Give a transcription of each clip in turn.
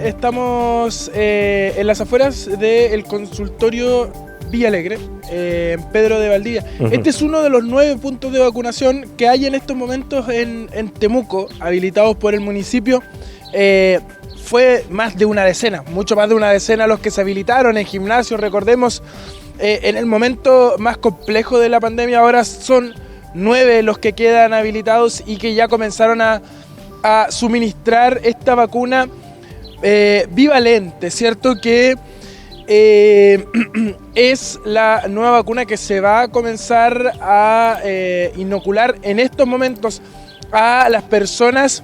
estamos en las afueras del consultorio Villalegre, en Pedro de Valdivia. Este es uno de los 9 puntos de vacunación que hay en estos momentos en Temuco, habilitados por el municipio. Fue más de una decena, mucho más de una decena los que se habilitaron en gimnasios. Recordemos, en el momento más complejo de la pandemia, ahora son 9 los que quedan habilitados y que ya comenzaron a suministrar esta vacuna bivalente, ¿cierto? Que es la nueva vacuna que se va a comenzar a inocular en estos momentos a las personas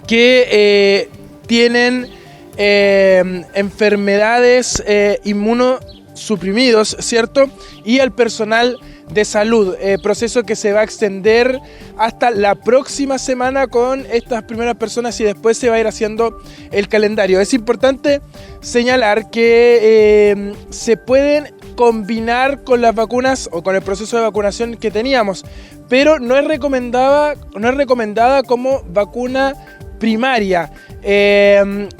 que tienen enfermedades inmunosuprimidos, ¿cierto? Y al personal de salud, proceso que se va a extender hasta la próxima semana con estas primeras personas y después se va a ir haciendo el calendario. Es importante señalar que se pueden combinar con las vacunas o con el proceso de vacunación que teníamos, pero no es recomendada como vacuna primaria,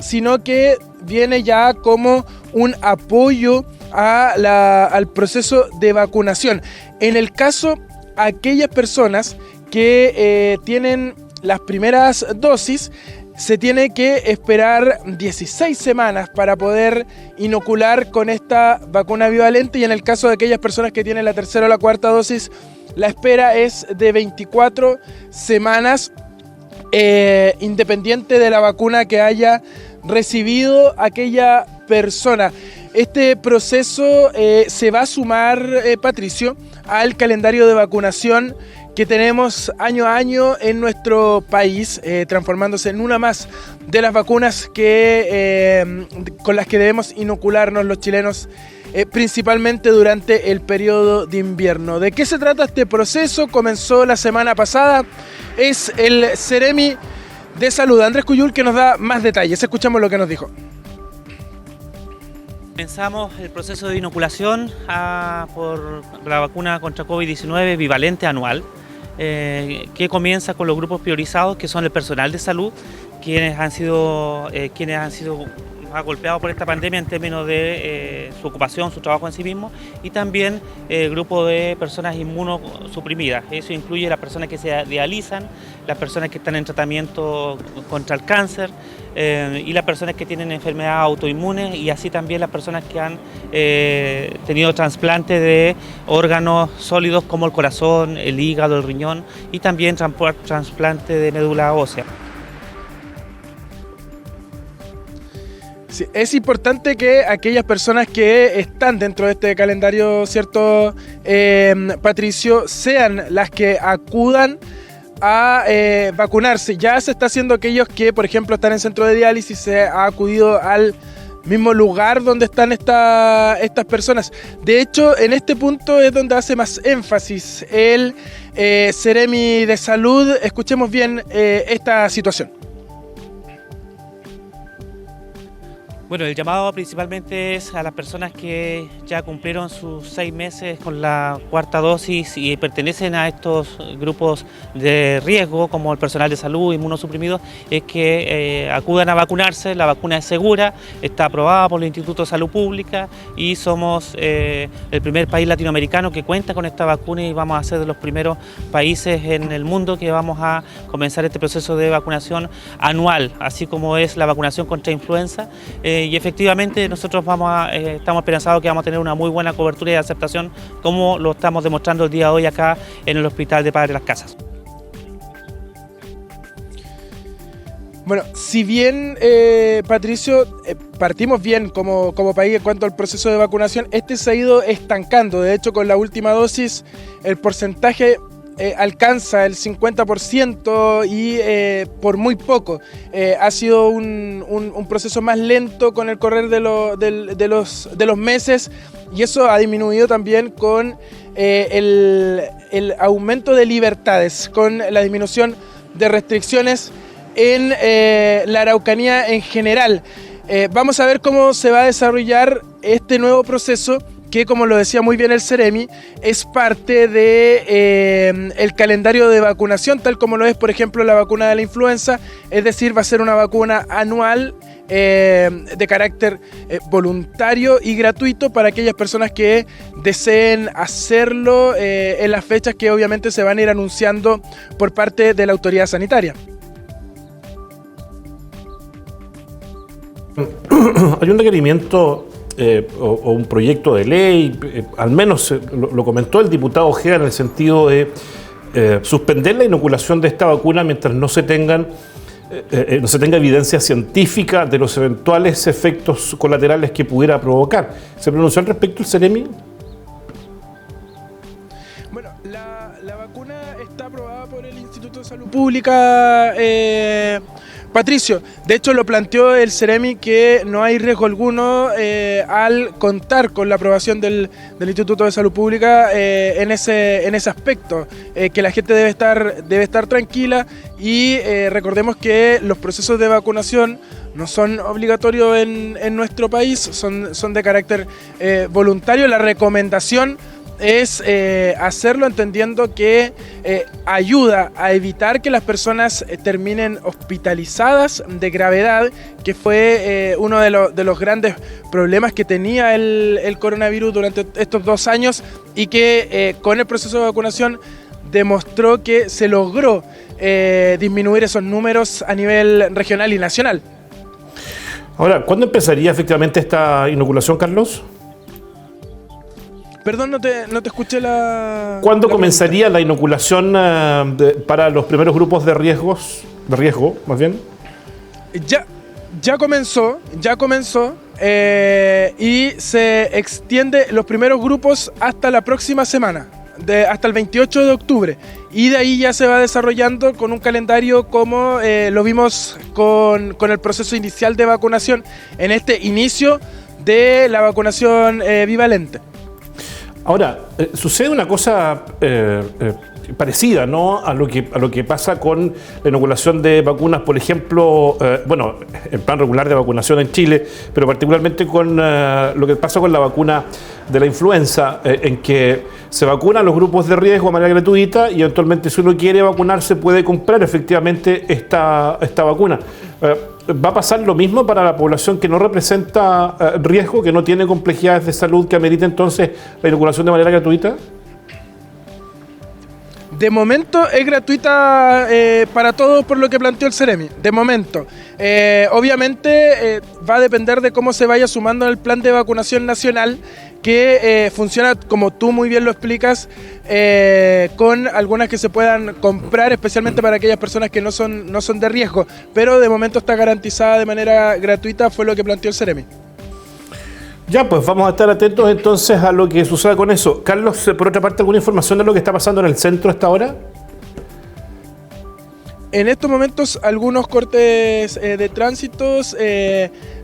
sino que viene ya como un apoyo al proceso de vacunación. En el caso, aquellas personas que tienen las primeras dosis, se tiene que esperar 16 semanas para poder inocular con esta vacuna bivalente, y en el caso de aquellas personas que tienen la tercera o la cuarta dosis, la espera es de 24 semanas, independiente de la vacuna que haya recibido aquella persona. Este proceso se va a sumar, Patricio, al calendario de vacunación que tenemos año a año en nuestro país, transformándose en una más de las vacunas con las que debemos inocularnos los chilenos, principalmente durante el periodo de invierno. ¿De qué se trata este proceso? Comenzó la semana pasada. Es el Seremi de Salud, Andrés Cuyul, que nos da más detalles. Escuchamos lo que nos dijo. Comenzamos el proceso de inoculación por la vacuna contra COVID-19 bivalente anual, que comienza con los grupos priorizados, que son el personal de salud, quienes han sido más golpeados por esta pandemia en términos de su ocupación, su trabajo en sí mismo, y también el grupo de personas inmunosuprimidas. Eso incluye las personas que se dializan, las personas que están en tratamiento contra el cáncer, y las personas que tienen enfermedades autoinmunes, y así también las personas que han tenido trasplante de órganos sólidos como el corazón, el hígado, el riñón, y también trasplante de médula ósea. Sí, es importante que aquellas personas que están dentro de este calendario, ¿cierto, Patricio?, sean las que acudan a vacunarse. Ya se está haciendo aquellos que, por ejemplo, están en centro de diálisis, se ha acudido al mismo lugar donde están estas personas. De hecho, en este punto es donde hace más énfasis el Seremi de Salud. Escuchemos bien esta situación. Bueno, el llamado principalmente es a las personas que ya cumplieron sus 6 meses con la cuarta dosis y pertenecen a estos grupos de riesgo, como el personal de salud, inmunosuprimidos, es que acudan a vacunarse. La vacuna es segura, está aprobada por el Instituto de Salud Pública y somos el primer país latinoamericano que cuenta con esta vacuna, y vamos a ser de los primeros países en el mundo que vamos a comenzar este proceso de vacunación anual, así como es la vacunación contra influenza. Y efectivamente nosotros estamos esperanzados que vamos a tener una muy buena cobertura y aceptación, como lo estamos demostrando el día de hoy acá en el Hospital de Padre Las Casas. Bueno, si bien, Patricio, partimos bien como país en cuanto al proceso de vacunación, este se ha ido estancando. De hecho, con la última dosis el porcentaje alcanza el 50% y por muy poco. Ha sido un proceso más lento con el correr de los meses, y eso ha disminuido también con el aumento de libertades, con la disminución de restricciones en la Araucanía en general. Vamos a ver cómo se va a desarrollar este nuevo proceso, que, como lo decía muy bien el Seremi, es parte de el calendario de vacunación, tal como lo es, por ejemplo, la vacuna de la influenza. Es decir, va a ser una vacuna anual de carácter voluntario y gratuito para aquellas personas que deseen hacerlo en las fechas que obviamente se van a ir anunciando por parte de la autoridad sanitaria. Hay un requerimiento o un proyecto de ley, al menos lo comentó el diputado Ojeda, en el sentido de suspender la inoculación de esta vacuna mientras no se tenga evidencia científica de los eventuales efectos colaterales que pudiera provocar. ¿Se pronunció al respecto el Ceremi? Bueno, la vacuna está aprobada por el Instituto de Salud Pública, Patricio. De hecho, lo planteó el Ceremi que no hay riesgo alguno al contar con la aprobación del Instituto de Salud Pública en ese aspecto, que la gente debe estar tranquila y recordemos que los procesos de vacunación no son obligatorios en nuestro país, son de carácter voluntario. La recomendación es hacerlo entendiendo que ayuda a evitar que las personas terminen hospitalizadas de gravedad, que fue uno de los grandes problemas que tenía el coronavirus durante estos 2 años y que con el proceso de vacunación demostró que se logró disminuir esos números a nivel regional y nacional. Ahora, ¿cuándo empezaría efectivamente esta inoculación, Carlos? Perdón, no te escuché la... ¿Cuándo comenzaría la inoculación para los primeros grupos de riesgo, más bien? Ya comenzó y se extiende los primeros grupos hasta la próxima semana, hasta el 28 de octubre. Y de ahí ya se va desarrollando con un calendario como lo vimos con el proceso inicial de vacunación en este inicio de la vacunación bivalente. Ahora, sucede una cosa parecida, ¿no?, a lo que pasa con la inoculación de vacunas, por ejemplo, el plan regular de vacunación en Chile, pero particularmente con lo que pasa con la vacuna de la influenza, en que se vacunan los grupos de riesgo de manera gratuita y eventualmente, si uno quiere vacunarse, puede comprar efectivamente esta vacuna. ¿Va a pasar lo mismo para la población que no representa riesgo, que no tiene complejidades de salud que amerite entonces la inoculación de manera gratuita? De momento es gratuita para todos, por lo que planteó el Ceremi. De momento. Obviamente va a depender de cómo se vaya sumando en el plan de vacunación nacional, que funciona, como tú muy bien lo explicas, con algunas que se puedan comprar, especialmente para aquellas personas que no son de riesgo. Pero de momento está garantizada de manera gratuita, fue lo que planteó el Ceremi. Ya, pues vamos a estar atentos entonces a lo que suceda con eso. Carlos, por otra parte, ¿alguna información de lo que está pasando en el centro hasta ahora? En estos momentos, algunos cortes de tránsitos,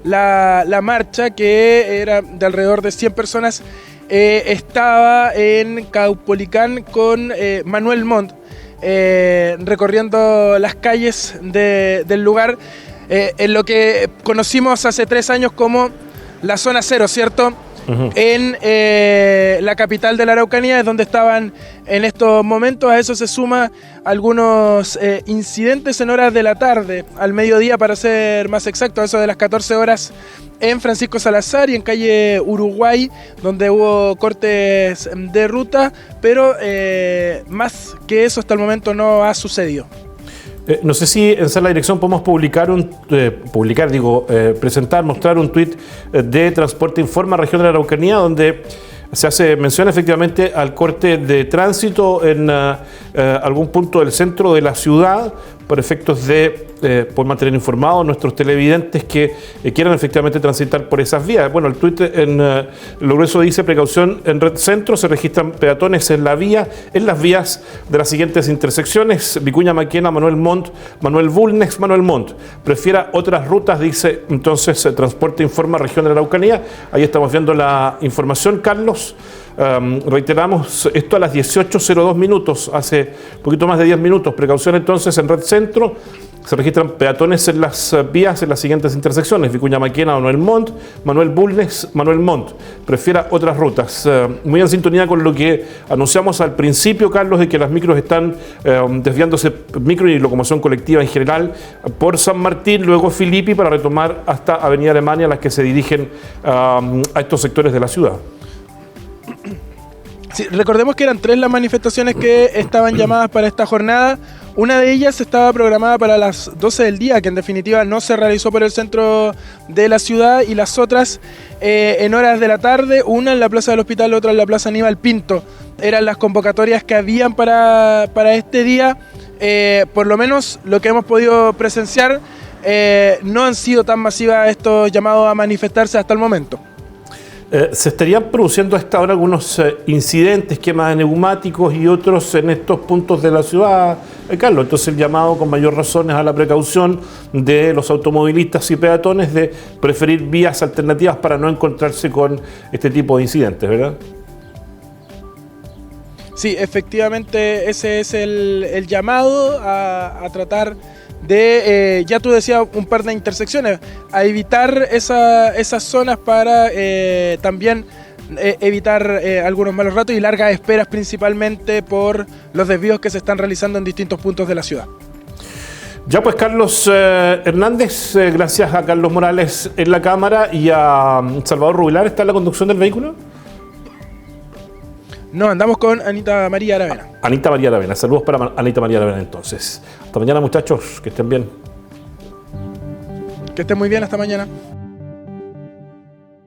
la marcha, que era de alrededor de 100 personas, estaba en Caupolicán con Manuel Montt, recorriendo las calles del lugar, en lo que conocimos hace 3 años como la zona cero, ¿cierto? Uh-huh. En la capital de la Araucanía es donde estaban en estos momentos. A eso se suma algunos incidentes en horas de la tarde, al mediodía para ser más exacto, a eso de las 14 horas en Francisco Salazar y en calle Uruguay, donde hubo cortes de ruta, pero más que eso hasta el momento no ha sucedido. No sé si en Sala de Dirección podemos presentar, mostrar un tuit de Transporte Informa Región de la Araucanía, donde se hace mención efectivamente al corte de tránsito en algún punto del centro de la ciudad, por efectos de por mantener informados a nuestros televidentes que quieran efectivamente transitar por esas vías. Bueno, el tuit en lo grueso dice: precaución en Red Centro, se registran peatones en las vías de las siguientes intersecciones: Vicuña Maquena, Manuel Montt, Manuel Bulnes, Manuel Montt. Prefiera otras rutas, dice entonces Transporte Informa Región de la Araucanía. Ahí estamos viendo la información, Carlos. Reiteramos esto a las 18:02 minutos, hace poquito más de 10 minutos. Precaución entonces en Red Centro, se registran peatones en las vías en las siguientes intersecciones: Vicuña Maquena, Manuel Montt, Manuel Bulnes, Manuel Montt. Prefiera otras rutas. Muy en sintonía con lo que anunciamos al principio, Carlos, de que las micros están desviándose, micro y locomoción colectiva en general, por San Martín, luego Filippi, para retomar hasta Avenida Alemania, las que se dirigen a estos sectores de la ciudad. Sí, recordemos que eran 3 las manifestaciones que estaban llamadas para esta jornada. Una de ellas estaba programada para las 12 del día, que en definitiva no se realizó por el centro de la ciudad, y las otras en horas de la tarde, una en la Plaza del Hospital, otra en la Plaza Aníbal Pinto. Eran las convocatorias que habían para este día. Por lo menos lo que hemos podido presenciar, no han sido tan masivas estos llamados a manifestarse hasta el momento. Se estarían produciendo a esta hora algunos incidentes, quemas de neumáticos y otros en estos puntos de la ciudad, Carlos. Entonces el llamado con mayor razón es a la precaución de los automovilistas y peatones de preferir vías alternativas para no encontrarse con este tipo de incidentes, ¿verdad? Sí, efectivamente ese es el llamado a tratar de, ya tú decías, un par de intersecciones, a evitar esas zonas para también evitar algunos malos ratos y largas esperas, principalmente por los desvíos que se están realizando en distintos puntos de la ciudad. Ya pues, Carlos Hernández, gracias a Carlos Morales en la cámara y a Salvador Rubilar, ¿está en la conducción del vehículo? No, andamos con Anita María Aravena. Anita María Aravena, saludos para Anita María Aravena entonces. Hasta mañana, muchachos, que estén bien. Que estén muy bien, hasta mañana.